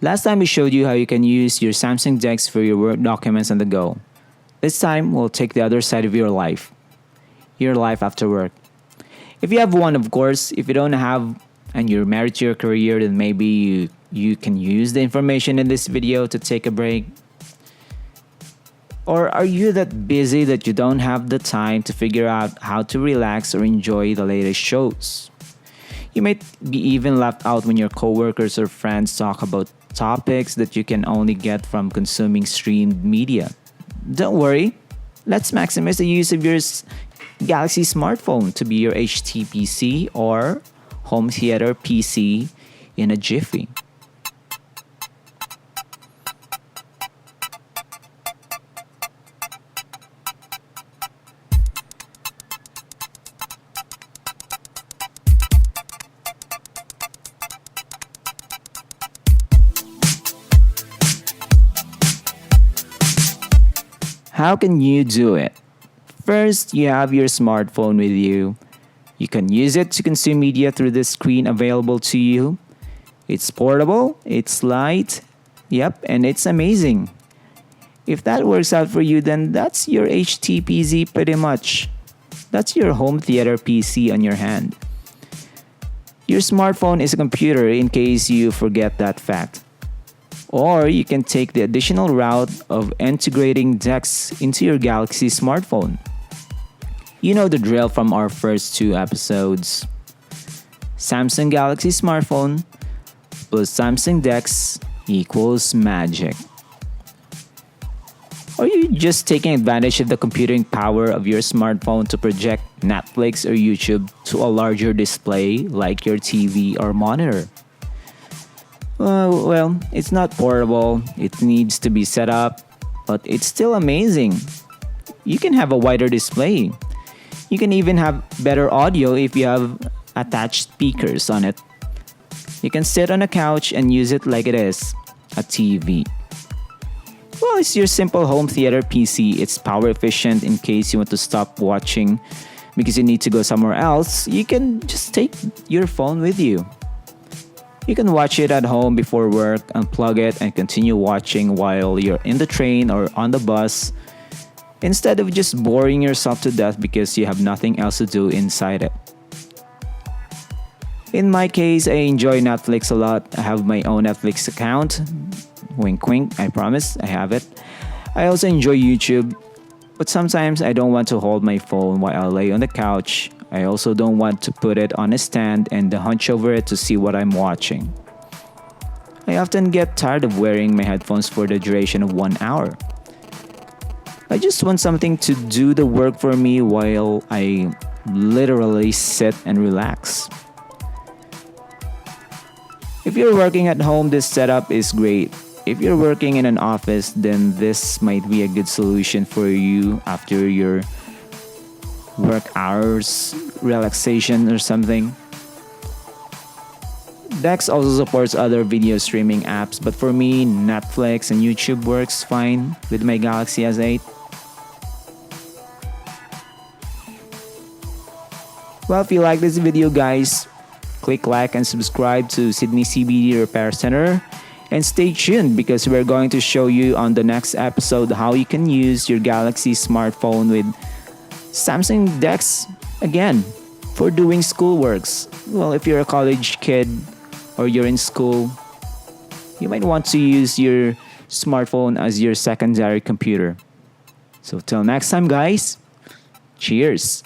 Last time we showed you how you can use your Samsung DEX for your work documents on the go. This time, we'll take the other side of your life after work. If you have one, of course. If you don't have and you're married to your career, then maybe you can use the information in this video to take a break. Or are you that busy that you don't have the time to figure out how to relax or enjoy the latest shows? You might be even left out when your coworkers or friends talk about topics that you can only get from consuming streamed media. Don't worry, let's maximize the use of your Galaxy smartphone to be your HTPC or home theater PC in a jiffy. How can you do it? First, you have your smartphone with you. You can use it to consume media through the screen available to you. It's portable, it's light, and it's amazing. If that works out for you, then that's your HTPZ pretty much. That's your home theater PC on your hand. Your smartphone is a computer in case you forget that fact. Or you can take the additional route of integrating DEX into your Galaxy smartphone. You know the drill from our first two episodes. Samsung Galaxy smartphone plus Samsung DEX equals magic. Or you just taking advantage of the computing power of your smartphone to project Netflix or YouTube to a larger display like your TV or monitor. Well, it's not portable, it needs to be set up, but it's still amazing. You can have a wider display. You can even have better audio if you have attached speakers on it. You can sit on a couch and use it like it is, a TV. Well, it's your simple home theater PC. It's power efficient in case you want to stop watching because you need to go somewhere else. You can just take your phone with you. You can watch it at home before work, unplug it, and continue watching while you're in the train or on the bus, instead of just boring yourself to death because you have nothing else to do inside it. In my case, I enjoy Netflix a lot. I have my own Netflix account. Wink wink, I promise, I have it. I also enjoy YouTube, but sometimes I don't want to hold my phone while I lay on the couch. I also don't want to put it on a stand and hunch over it to see what I'm watching. I often get tired of wearing my headphones for the duration of 1 hour. I just want something to do the work for me while I literally sit and relax. If you're working at home, this setup is great. If you're working in an office, then this might be a good solution for you after your work hours, relaxation or something. DEX also supports other video streaming apps, but for me, Netflix and YouTube works fine with my Galaxy S8. Well, if you like this video, guys, click like and subscribe to Sydney CBD Repair Centre. And stay tuned because we're going to show you on the next episode how you can use your Galaxy smartphone with Samsung DEX again for doing schoolworks. Well, if you're a college kid or you're in school, you might want to use your smartphone as your secondary computer. So till next time, guys, cheers.